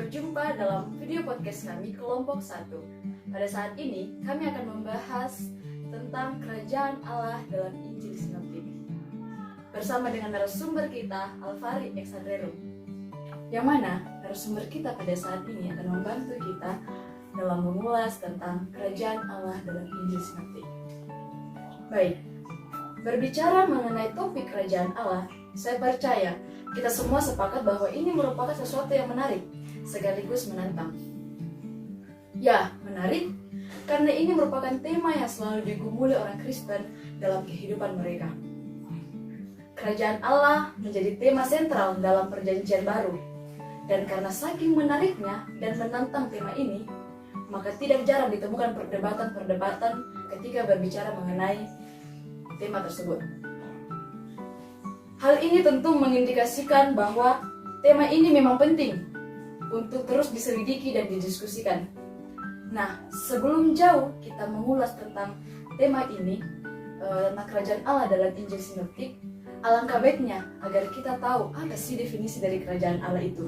berjumpa dalam video podcast kami kelompok 1. Pada saat ini kami akan membahas tentang kerajaan Allah dalam Injil Sinoptik bersama dengan narasumber kita Alvari Exandrerum, yang mana narasumber kita pada saat ini akan membantu kita dalam mengulas tentang kerajaan Allah dalam Injil Sinoptik. Baik, berbicara mengenai topik kerajaan Allah, saya percaya kita semua sepakat bahwa ini merupakan sesuatu yang menarik, sekaligus menantang. Ya, menarik, karena ini merupakan tema yang selalu digumuli orang Kristen dalam kehidupan mereka. Kerajaan Allah menjadi tema sentral dalam Perjanjian Baru, dan karena saking menariknya dan menantang tema ini, maka tidak jarang ditemukan perdebatan-perdebatan ketika berbicara mengenai tema tersebut. Hal ini tentu mengindikasikan bahwa tema ini memang penting untuk terus diselidiki dan didiskusikan. Nah, sebelum jauh kita mengulas tentang tema ini, tentang kerajaan Allah dalam Injil Sinoptik, alangkah baiknya agar kita tahu apa sih definisi dari kerajaan Allah itu.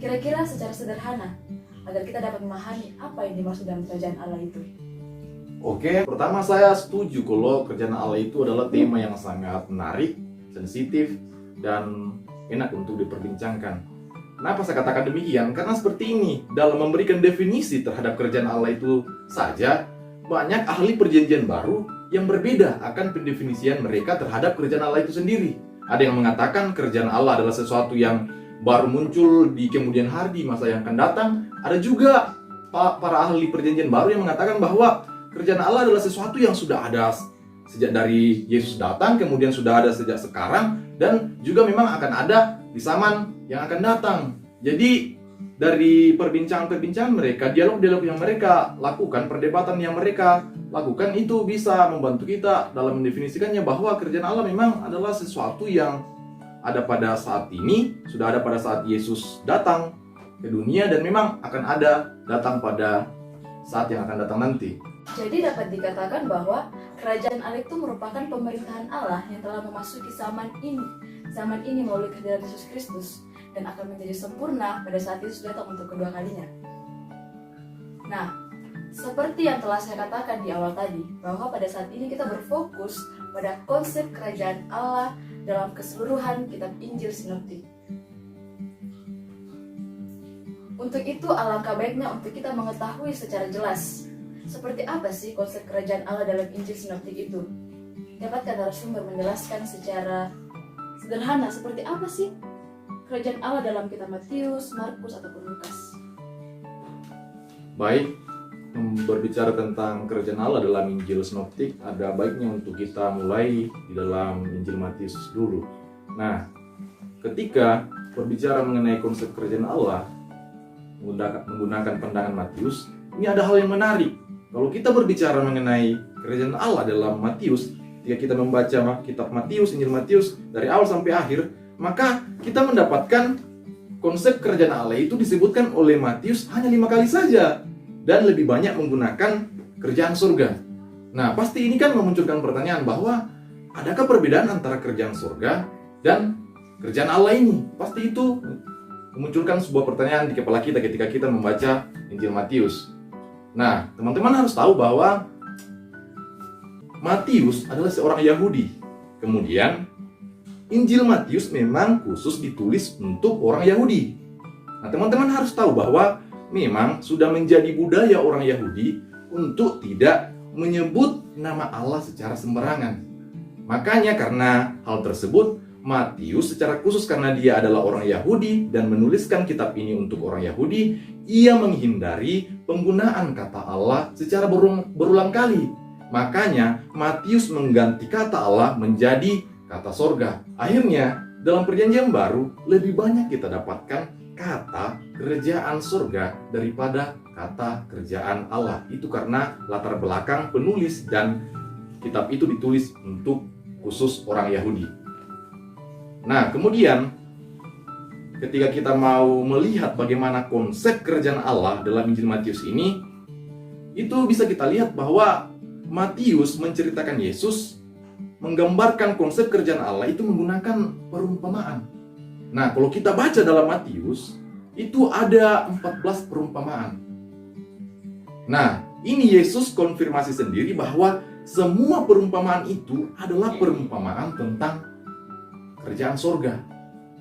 Kira-kira secara sederhana, agar kita dapat memahami apa yang dimaksud dalam kerajaan Allah itu. Oke, pertama saya setuju kalau kerajaan Allah itu adalah tema yang sangat menarik, sensitif, dan enak untuk diperbincangkan. Kenapa saya katakan demikian? Karena seperti ini, dalam memberikan definisi terhadap kerajaan Allah itu saja, banyak ahli perjanjian baru yang berbeda akan pendefinisian mereka terhadap kerajaan Allah itu sendiri. Ada yang mengatakan kerajaan Allah adalah sesuatu yang baru muncul di kemudian hari, di masa yang akan datang. Ada juga para ahli perjanjian baru yang mengatakan bahwa kerajaan Allah adalah sesuatu yang sudah ada sejak dari Yesus datang, kemudian sudah ada sejak sekarang, dan juga memang akan ada di zaman yang akan datang. Jadi dari perbincangan mereka, dialog-dialog yang mereka lakukan, perdebatan yang mereka lakukan itu bisa membantu kita dalam mendefinisikannya bahwa kerajaan Allah memang adalah sesuatu yang ada pada saat ini, sudah ada pada saat Yesus datang ke dunia, dan memang akan ada datang pada saat yang akan datang nanti. Jadi dapat dikatakan bahwa kerajaan Allah itu merupakan pemerintahan Allah yang telah memasuki zaman ini melalui kehadiran Yesus Kristus, dan akan menjadi sempurna pada saat Yesus datang untuk kedua kalinya. Nah, seperti yang telah saya katakan di awal tadi, bahwa pada saat ini kita berfokus pada konsep kerajaan Allah dalam keseluruhan kitab Injil Sinoptik. Untuk itu alangkah baiknya untuk kita mengetahui secara jelas seperti apa sih konsep kerajaan Allah dalam Injil Sinoptik itu. Dapatkah narasumber menjelaskan secara sederhana seperti apa sih kerajaan Allah dalam kitab Matius, Markus, ataupun Lukas? Baik, berbicara tentang kerajaan Allah dalam Injil Sinoptik, ada baiknya untuk kita mulai di dalam Injil Matius dulu. Nah, ketika berbicara mengenai konsep kerajaan Allah menggunakan pandangan Matius, ini ada hal yang menarik. Kalau kita berbicara mengenai kerajaan Allah dalam Matius, jika kita membaca kitab Matius, Injil Matius dari awal sampai akhir, maka kita mendapatkan konsep kerajaan Allah itu disebutkan oleh Matius hanya 5 kali saja, dan lebih banyak menggunakan kerajaan surga. Nah, pasti ini kan memunculkan pertanyaan bahwa adakah perbedaan antara kerajaan surga dan kerajaan Allah ini? Pasti itu memunculkan sebuah pertanyaan di kepala kita ketika kita membaca Injil Matius. Nah, teman-teman harus tahu bahwa Matius adalah seorang Yahudi. Kemudian, Injil Matius memang khusus ditulis untuk orang Yahudi. Nah, teman-teman harus tahu bahwa memang sudah menjadi budaya orang Yahudi untuk tidak menyebut nama Allah secara sembarangan. Makanya karena hal tersebut, Matius secara khusus karena dia adalah orang Yahudi dan menuliskan kitab ini untuk orang Yahudi, ia menghindari penggunaan kata Allah secara berulang kali. Makanya Matius mengganti kata Allah menjadi kata sorga. Akhirnya dalam perjanjian baru lebih banyak kita dapatkan kata kerajaan sorga daripada kata kerajaan Allah. Itu karena latar belakang penulis dan kitab itu ditulis untuk khusus orang Yahudi. Nah, kemudian ketika kita mau melihat bagaimana konsep kerajaan Allah dalam Injil Matius ini, itu bisa kita lihat bahwa Matius menceritakan Yesus, menggambarkan konsep kerajaan Allah itu menggunakan perumpamaan. Nah, kalau kita baca dalam Matius, itu ada 14 perumpamaan. Nah, ini Yesus konfirmasi sendiri bahwa semua perumpamaan itu adalah perumpamaan tentang kerajaan sorga.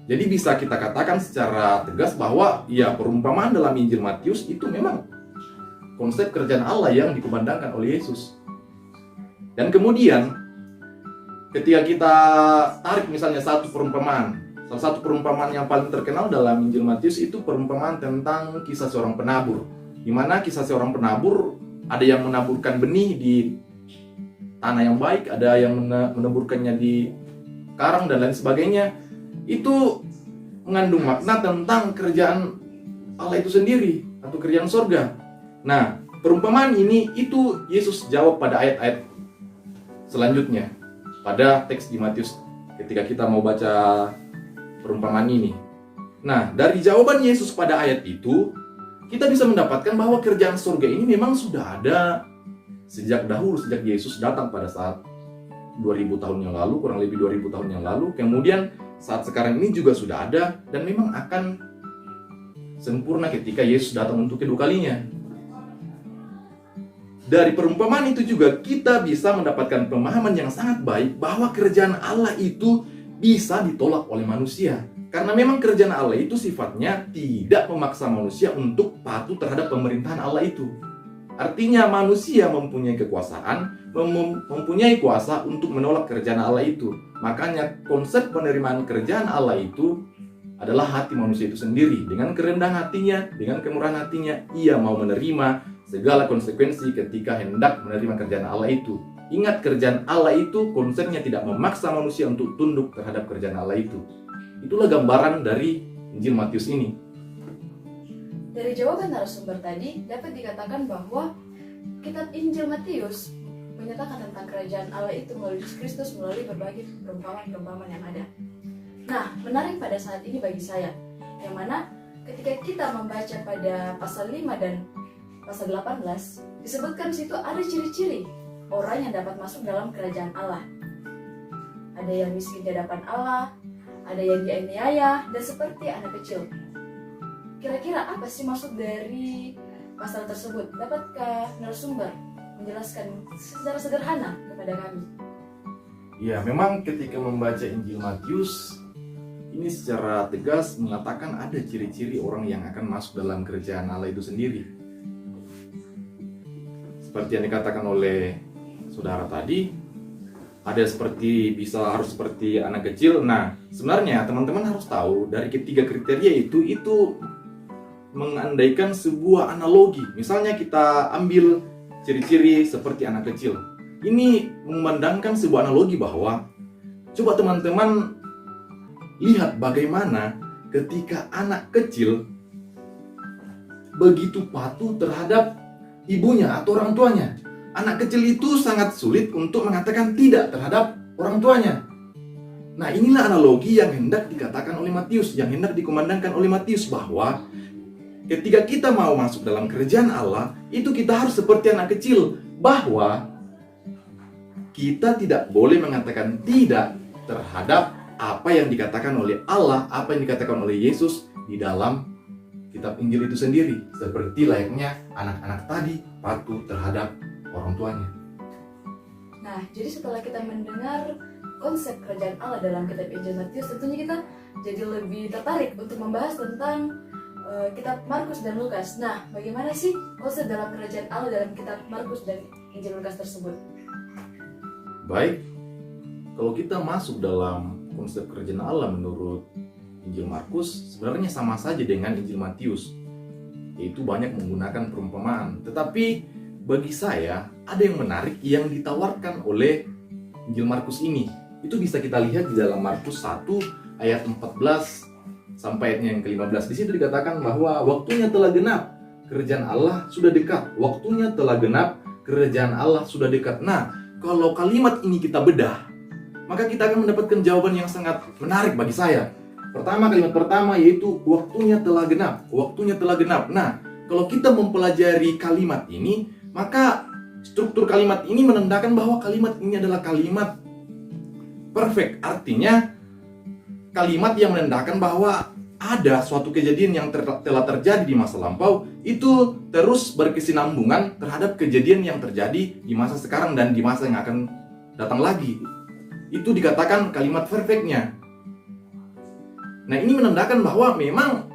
Jadi bisa kita katakan secara tegas bahwa ya perumpamaan dalam Injil Matius itu memang konsep kerajaan Allah yang dikumandangkan oleh Yesus. Dan kemudian ketika kita tarik misalnya satu perumpamaan, salah satu perumpamaan yang paling terkenal dalam Injil Matius itu perumpamaan tentang kisah seorang penabur. Di mana kisah seorang penabur, ada yang menaburkan benih di tanah yang baik, ada yang menaburkannya di karang dan lain sebagainya. Itu mengandung makna tentang kerajaan Allah itu sendiri atau kerajaan sorga. Nah, perumpamaan ini itu Yesus jawab pada ayat-ayat selanjutnya pada teks di Matius ketika kita mau baca perumpamaan ini. Nah, dari jawaban Yesus pada ayat itu, kita bisa mendapatkan bahwa kerajaan surga ini memang sudah ada sejak dahulu, sejak Yesus datang pada saat 2000 tahun yang lalu, kurang lebih 2000 tahun yang lalu. Kemudian saat sekarang ini juga sudah ada dan memang akan sempurna ketika Yesus datang untuk kedua kalinya. Dari perumpamaan itu juga kita bisa mendapatkan pemahaman yang sangat baik bahwa kerajaan Allah itu bisa ditolak oleh manusia. Karena memang kerajaan Allah itu sifatnya tidak memaksa manusia untuk patuh terhadap pemerintahan Allah itu. Artinya manusia mempunyai kekuasaan, mempunyai kuasa untuk menolak kerajaan Allah itu. Makanya konsep penerimaan kerajaan Allah itu adalah hati manusia itu sendiri. Dengan kerendahan hatinya, dengan kemurahan hatinya, ia mau menerima segala konsekuensi ketika hendak menerima kerajaan Allah itu. Ingat, kerajaan Allah itu konsepnya tidak memaksa manusia untuk tunduk terhadap kerajaan Allah itu. Itulah gambaran dari Injil Matius ini. Dari jawaban narasumber tadi, dapat dikatakan bahwa kitab Injil Matius menyatakan tentang kerajaan Allah itu melalui Yesus Kristus melalui berbagai perumpamaan-perumpamaan yang ada. Nah, menarik pada saat ini bagi saya, yang mana ketika kita membaca pada pasal 5 dan pasal 18, disebutkan situ ada ciri-ciri orang yang dapat masuk dalam kerajaan Allah. Ada yang miskin di hadapan Allah, ada yang dianiaya, dan seperti anak kecil. Kira-kira apa sih maksud dari pasal tersebut? Dapatkah narasumber menjelaskan secara sederhana kepada kami? Ya, memang ketika membaca Injil Matius, ini secara tegas mengatakan ada ciri-ciri orang yang akan masuk dalam kerajaan Allah itu sendiri. Seperti yang dikatakan oleh saudara tadi, ada seperti harus seperti anak kecil. Nah, sebenarnya teman-teman harus tahu dari ketiga kriteria itu mengandaikan sebuah analogi. Misalnya kita ambil ciri-ciri seperti anak kecil. Ini memandangkan sebuah analogi bahwa coba teman-teman lihat bagaimana ketika anak kecil begitu patuh terhadap ibunya atau orang tuanya. Anak kecil itu sangat sulit untuk mengatakan tidak terhadap orang tuanya. Nah, inilah analogi yang hendak dikatakan oleh Matius, yang hendak dikumandangkan oleh Matius, bahwa ketika kita mau masuk dalam kerajaan Allah, itu kita harus seperti anak kecil, bahwa kita tidak boleh mengatakan tidak terhadap apa yang dikatakan oleh Allah, apa yang dikatakan oleh Yesus di dalam kitab Injil itu sendiri. Seperti layaknya anak-anak tadi patuh terhadap orang tuanya. Nah, jadi setelah kita mendengar konsep kerajaan Allah dalam kitab Injil Matius, tentunya kita jadi lebih tertarik untuk membahas tentang kitab Markus dan Lukas. Nah, bagaimana sih konsep dalam kerajaan Allah dalam kitab Markus dan Injil Lukas tersebut? Baik, kalau kita masuk dalam konsep kerajaan Allah menurut Injil Markus, sebenarnya sama saja dengan Injil Matius, yaitu banyak menggunakan perumpamaan. Tetapi bagi saya ada yang menarik yang ditawarkan oleh Injil Markus ini. Itu bisa kita lihat di dalam Markus 1 ayat 14 sampai ayatnya yang ke-15. Di situ dikatakan bahwa waktunya telah genap, kerajaan Allah sudah dekat. Waktunya telah genap, kerajaan Allah sudah dekat. Nah, kalau kalimat ini kita bedah, maka kita akan mendapatkan jawaban yang sangat menarik bagi saya. Kalimat pertama yaitu waktunya telah genap. Waktunya telah genap. Nah, kalau kita mempelajari kalimat ini, maka struktur kalimat ini menandakan bahwa kalimat ini adalah kalimat perfect. Artinya kalimat yang menandakan bahwa ada suatu kejadian yang telah terjadi di masa lampau, itu terus berkesinambungan terhadap kejadian yang terjadi di masa sekarang dan di masa yang akan datang lagi. Itu dikatakan kalimat perfectnya. Nah, ini menandakan bahwa memang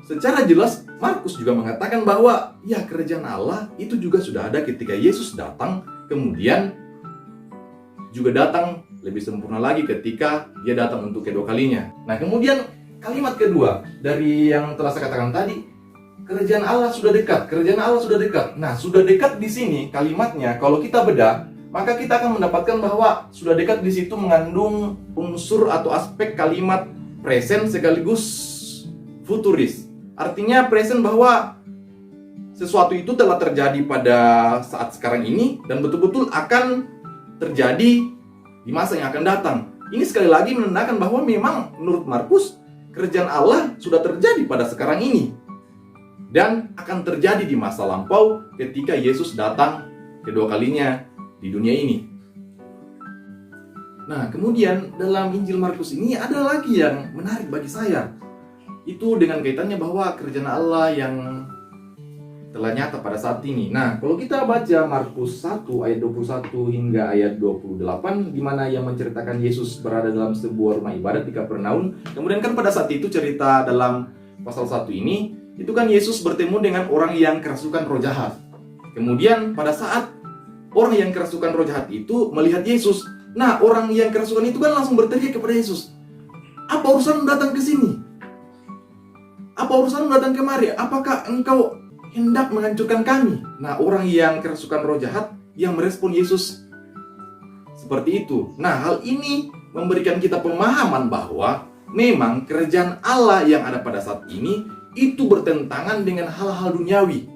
secara jelas Markus juga mengatakan bahwa ya, kerajaan Allah itu juga sudah ada ketika Yesus datang, kemudian juga datang lebih sempurna lagi ketika dia datang untuk kedua kalinya. Nah, kemudian kalimat kedua dari yang telah saya katakan tadi, kerajaan Allah sudah dekat, kerajaan Allah sudah dekat. Nah, sudah dekat di sini kalimatnya kalau kita bedah, maka kita akan mendapatkan bahwa sudah dekat di situ mengandung unsur atau aspek kalimat present sekaligus futuris. Artinya present bahwa sesuatu itu telah terjadi pada saat sekarang ini dan betul-betul akan terjadi di masa yang akan datang. Ini sekali lagi menandakan bahwa memang menurut Markus, kerajaan Allah sudah terjadi pada sekarang ini dan akan terjadi di masa lampau ketika Yesus datang kedua kalinya di dunia ini. Nah, kemudian dalam Injil Markus ini ada lagi yang menarik bagi saya. Itu dengan kaitannya bahwa kerajaan Allah yang telah nyata pada saat ini. Nah, kalau kita baca Markus 1 ayat 21 hingga ayat 28, di mana yang menceritakan Yesus berada dalam sebuah rumah ibadat di Kapernaum. Kemudian kan pada saat itu cerita dalam pasal 1 ini, itu kan Yesus bertemu dengan orang yang kerasukan roh jahat. Kemudian pada saat orang yang kerasukan roh jahat itu melihat Yesus, nah, orang yang kerasukan itu kan langsung berteriak kepada Yesus, "Apa urusan datang ke sini? Apa urusan datang kemari? Apakah engkau hendak menghancurkan kami?" Nah, orang yang kerasukan roh jahat yang merespon Yesus seperti itu. Nah, hal ini memberikan kita pemahaman bahwa memang kerajaan Allah yang ada pada saat ini itu bertentangan dengan hal-hal duniawi.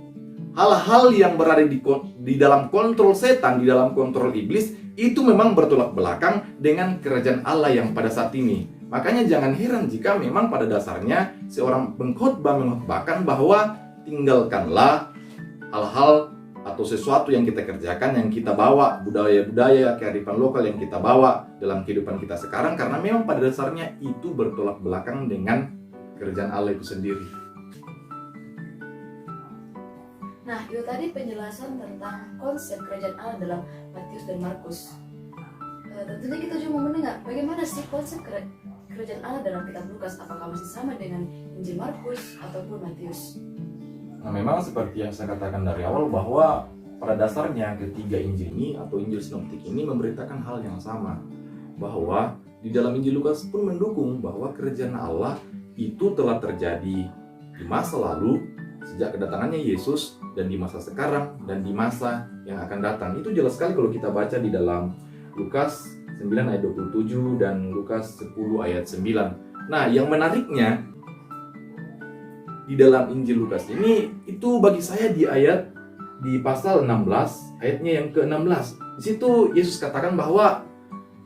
Hal-hal yang berada di dalam kontrol setan, di dalam kontrol iblis, itu memang bertolak belakang dengan kerajaan Allah yang pada saat ini. Makanya jangan heran jika memang pada dasarnya seorang pengkhotbah mengkhotbahkan bahwa tinggalkanlah hal-hal atau sesuatu yang kita kerjakan, yang kita bawa, budaya-budaya, kearifan lokal yang kita bawa dalam kehidupan kita sekarang, karena memang pada dasarnya itu bertolak belakang dengan kerajaan Allah itu sendiri. Nah, itu tadi penjelasan tentang konsep kerajaan Allah dalam Matius dan Markus. Tentunya kita juga mau mendengar bagaimana sih konsep kerajaan Allah dalam kitab Lukas, apakah masih sama dengan Injil Markus ataupun Matius? Nah, memang seperti yang saya katakan dari awal bahwa pada dasarnya ketiga Injil ini atau Injil Sinoptik ini memberitakan hal yang sama, bahwa di dalam Injil Lukas pun mendukung bahwa kerajaan Allah itu telah terjadi di masa lalu sejak kedatangannya Yesus, dan di masa sekarang dan di masa yang akan datang. Itu jelas sekali kalau kita baca di dalam Lukas 9 ayat 27 dan Lukas 10 ayat 9. Nah, yang menariknya di dalam Injil Lukas ini itu bagi saya di pasal 16 ayatnya yang ke-16. Di situ Yesus katakan bahwa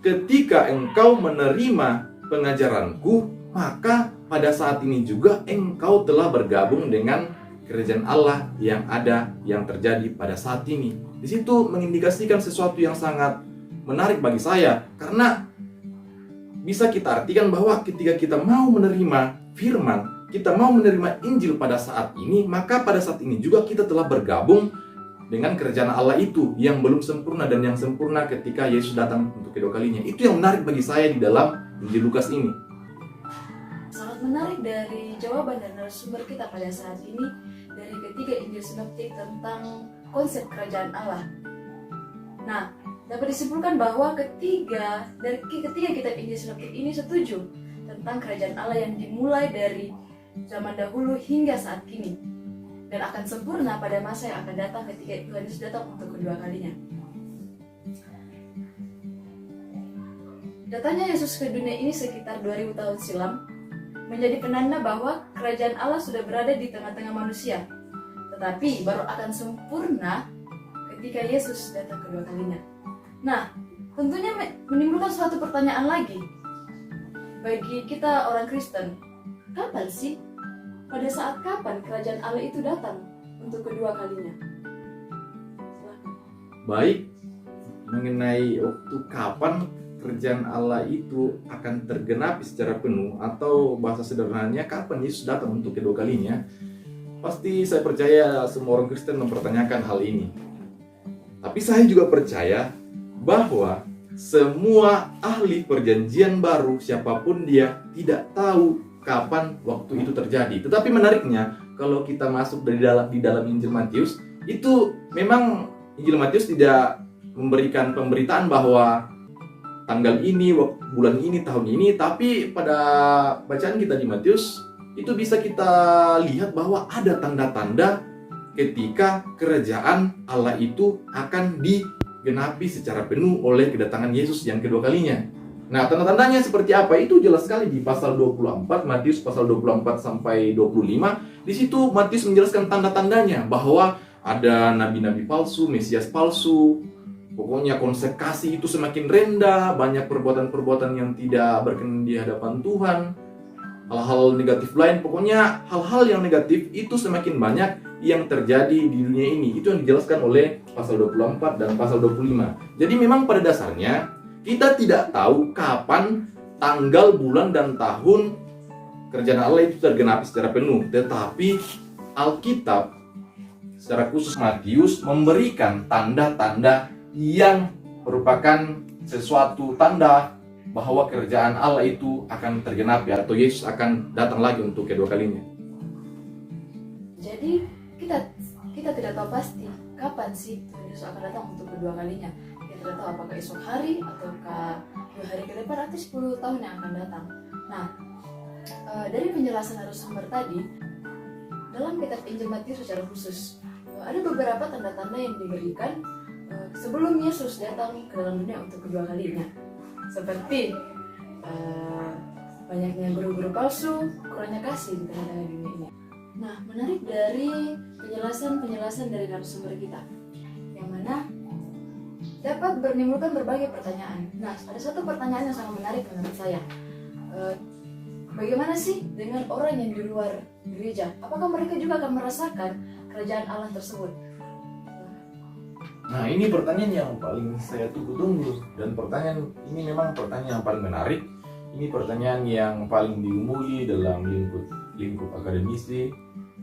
ketika engkau menerima pengajaranku, maka pada saat ini juga engkau telah bergabung dengan kerajaan Allah yang ada, yang terjadi pada saat ini. Di situ mengindikasikan sesuatu yang sangat menarik bagi saya, karena bisa kita artikan bahwa ketika kita mau menerima firman, kita mau menerima Injil pada saat ini, maka pada saat ini juga kita telah bergabung dengan kerajaan Allah itu yang belum sempurna dan yang sempurna ketika Yesus datang untuk kedua kalinya. Itu yang menarik bagi saya di dalam Injil Lukas ini. Sangat menarik dari jawaban dan narasumber kita pada saat ini dari ketiga Injil Sinoptik tentang konsep kerajaan Allah. Nah, dapat disimpulkan bahwa ketiga kitab Injil Sinoptik ini setuju tentang kerajaan Allah yang dimulai dari zaman dahulu hingga saat kini dan akan sempurna pada masa yang akan datang ketika Tuhan Yesus datang untuk kedua kalinya. Datangnya Yesus ke dunia ini sekitar 2000 tahun silam menjadi penanda bahwa kerajaan Allah sudah berada di tengah-tengah manusia, tetapi baru akan sempurna ketika Yesus datang kedua kalinya. Nah, tentunya menimbulkan suatu pertanyaan lagi bagi kita orang Kristen. Kapan sih? Pada saat kapan kerajaan Allah itu datang untuk kedua kalinya? Silahkan. Baik, mengenai waktu kapan kerajaan Allah itu akan tergenapi secara penuh, atau bahasa sederhananya kapan Yesus datang untuk kedua kalinya, pasti saya percaya semua orang Kristen mempertanyakan hal ini. Tapi saya juga percaya bahwa semua ahli perjanjian baru, siapapun dia, tidak tahu kapan waktu itu terjadi. Tetapi menariknya, kalau kita masuk di dalam Injil Matius, itu memang Injil Matius tidak memberikan pemberitaan bahwa tanggal ini, bulan ini, tahun ini. Tapi pada bacaan kita di Matius, itu bisa kita lihat bahwa ada tanda-tanda ketika kerajaan Allah itu akan digenapi secara penuh oleh kedatangan Yesus yang kedua kalinya. Nah, tanda-tandanya seperti apa? Itu jelas sekali di pasal 24, Matius pasal 24 sampai 25. Di situ Matius menjelaskan tanda-tandanya bahwa ada nabi-nabi palsu, Mesias palsu. Pokoknya konsep kasih itu semakin rendah, banyak perbuatan-perbuatan yang tidak berkenan di hadapan Tuhan. Hal-hal negatif lain, pokoknya hal-hal yang negatif itu semakin banyak yang terjadi di dunia ini. Itu yang dijelaskan oleh pasal 24 dan pasal 25. Jadi memang pada dasarnya kita tidak tahu kapan, tanggal, bulan, dan tahun kerajaan Allah itu tergenapi secara penuh. Tetapi Alkitab, secara khusus Matius, memberikan tanda-tanda yang merupakan sesuatu tanda bahwa kerajaan Allah itu akan tergenapi, atau Yesus akan datang lagi untuk kedua kalinya. Jadi kita tidak tahu pasti kapan sih Yesus akan datang untuk kedua kalinya. Kita tidak tahu apakah esok hari ataukah 2 hari ke depan atau 10 tahun yang akan datang. Nah, dari penjelasan narasumber tadi, dalam kitab Injil Matius secara khusus, ada beberapa tanda-tanda yang diberikan sebelum Yesus datang ke dalam dunia untuk kedua kalinya. Seperti banyaknya guru-guru palsu, kurangnya kasih di tengah-tengah dunia ini. Nah, menarik dari penjelasan dari narasumber kita, yang mana dapat menimbulkan berbagai pertanyaan. Nah, ada satu pertanyaan yang sangat menarik menurut saya. Bagaimana sih dengan orang yang di luar gereja? Apakah mereka juga akan merasakan kerajaan Allah tersebut? Nah, ini pertanyaan yang paling saya tunggu-tunggu, dan pertanyaan ini memang pertanyaan yang paling menarik. Ini pertanyaan yang paling diumuli dalam lingkup akademisi,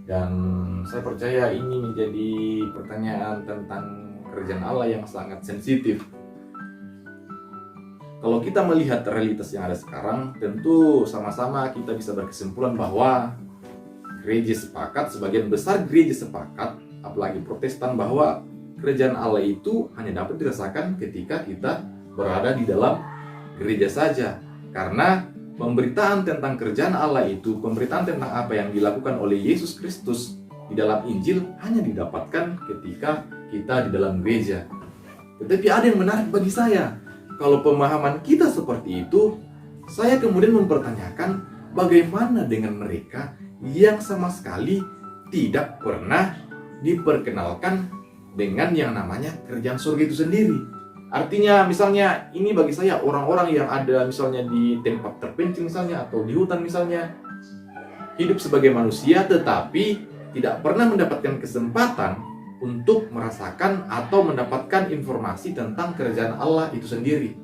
dan saya percaya ini menjadi pertanyaan tentang kerajaan Allah yang sangat sensitif. Kalau kita melihat realitas yang ada sekarang, tentu sama-sama kita bisa berkesimpulan bahwa gereja sepakat, sebagian besar gereja sepakat, apalagi Protestan, bahwa kerajaan Allah itu hanya dapat dirasakan ketika kita berada di dalam gereja saja. Karena pemberitaan tentang kerajaan Allah itu, pemberitaan tentang apa yang dilakukan oleh Yesus Kristus di dalam Injil hanya didapatkan ketika kita di dalam gereja. Tetapi ada yang menarik bagi saya. Kalau pemahaman kita seperti itu, saya kemudian mempertanyakan bagaimana dengan mereka yang sama sekali tidak pernah diperkenalkan dengan yang namanya kerajaan surga itu sendiri. Artinya misalnya ini bagi saya orang-orang yang ada misalnya di tempat terpencil misalnya, atau di hutan misalnya, hidup sebagai manusia tetapi tidak pernah mendapatkan kesempatan untuk merasakan atau mendapatkan informasi tentang kerajaan Allah itu sendiri.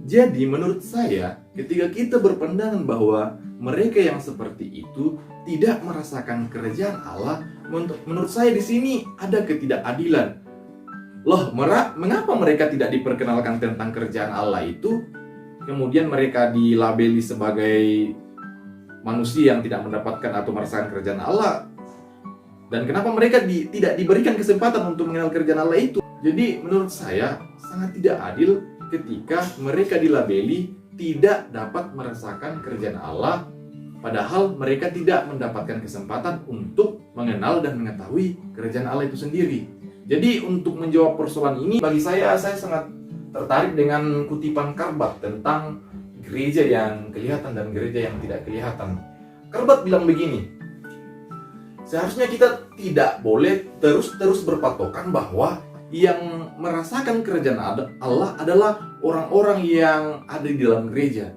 Jadi menurut saya, ketika kita berpandangan bahwa mereka yang seperti itu tidak merasakan kerajaan Allah, menurut saya di sini ada ketidakadilan. Loh, mengapa mereka tidak diperkenalkan tentang kerajaan Allah itu? Kemudian mereka dilabeli sebagai manusia yang tidak mendapatkan atau merasakan kerajaan Allah. Dan kenapa mereka tidak diberikan kesempatan untuk mengenal kerajaan Allah itu? Jadi menurut saya sangat tidak adil ketika mereka dilabeli tidak dapat merasakan kerajaan Allah, padahal mereka tidak mendapatkan kesempatan untuk mengenal dan mengetahui kerajaan Allah itu sendiri. Jadi untuk menjawab persoalan ini, bagi saya sangat tertarik dengan kutipan Karbat tentang gereja yang kelihatan dan gereja yang tidak kelihatan. Karbat bilang begini, seharusnya kita tidak boleh terus berpatokan bahwa yang merasakan kerajaan Allah adalah orang-orang yang ada di dalam gereja.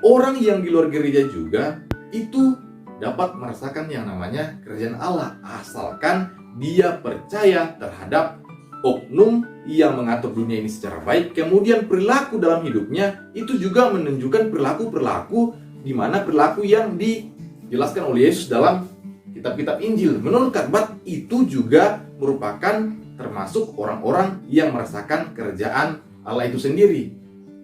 Orang yang di luar gereja juga itu dapat merasakan yang namanya kerajaan Allah, asalkan dia percaya terhadap oknum yang mengatur dunia ini secara baik, kemudian perilaku dalam hidupnya itu juga menunjukkan perilaku-perilaku di mana perilaku yang dijelaskan oleh Yesus dalam kitab-kitab Injil. Menurut Katbat itu juga merupakan termasuk orang-orang yang merasakan kerajaan Allah itu sendiri.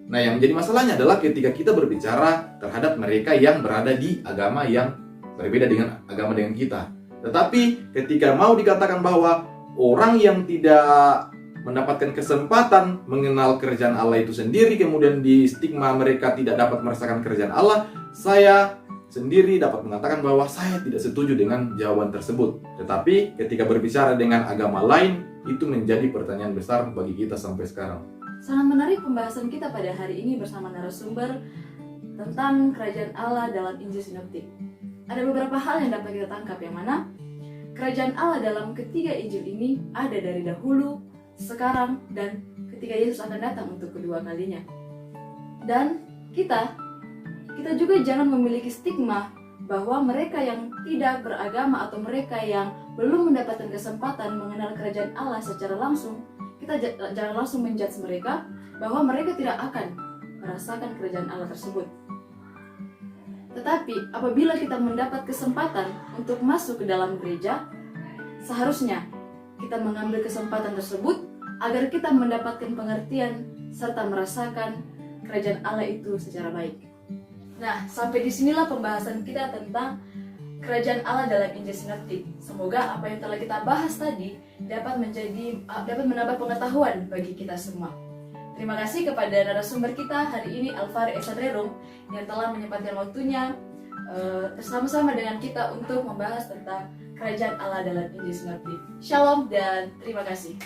Nah, yang menjadi masalahnya adalah ketika kita berbicara terhadap mereka yang berada di agama yang berbeda dengan agama dengan kita. Tetapi ketika mau dikatakan bahwa orang yang tidak mendapatkan kesempatan mengenal kerajaan Allah itu sendiri, kemudian di stigma mereka tidak dapat merasakan kerajaan Allah, saya sendiri dapat mengatakan bahwa saya tidak setuju dengan jawaban tersebut. Tetapi ketika berbicara dengan agama lain, itu menjadi pertanyaan besar bagi kita sampai sekarang. Sangat menarik pembahasan kita pada hari ini bersama narasumber tentang kerajaan Allah dalam Injil Sinoptik. Ada beberapa hal yang dapat kita tangkap, yang mana kerajaan Allah dalam ketiga Injil ini ada dari dahulu, sekarang, dan ketika Yesus akan datang untuk kedua kalinya. Dan kita juga jangan memiliki stigma bahwa mereka yang tidak beragama atau mereka yang belum mendapatkan kesempatan mengenal kerajaan Allah secara langsung, kita jangan langsung menjudge mereka bahwa mereka tidak akan merasakan kerajaan Allah tersebut. Tetapi apabila kita mendapat kesempatan untuk masuk ke dalam gereja, seharusnya kita mengambil kesempatan tersebut agar kita mendapatkan pengertian serta merasakan kerajaan Allah itu secara baik. Nah, sampai disinilah pembahasan kita tentang kerajaan Allah dalam Injil Sinoptik. Semoga apa yang telah kita bahas tadi dapat menambah pengetahuan bagi kita semua. Terima kasih kepada narasumber kita hari ini, Alvaro Esadrerum, yang telah menyempatkan waktunya bersama-sama dengan kita untuk membahas tentang kerajaan Allah dalam Injil Sinoptik. Shalom dan terima kasih.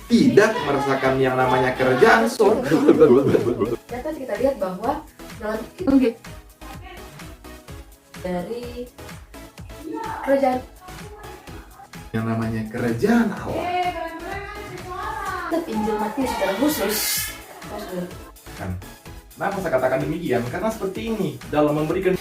Tidak merasakan yang namanya kerajaan surga. Dapat kita lihat bahwa dalam dari kerajaan Yang namanya kerajaan Allah. Injil Matius secara khusus. Kenapa saya katakan demikian? Karena seperti ini, dalam memberikan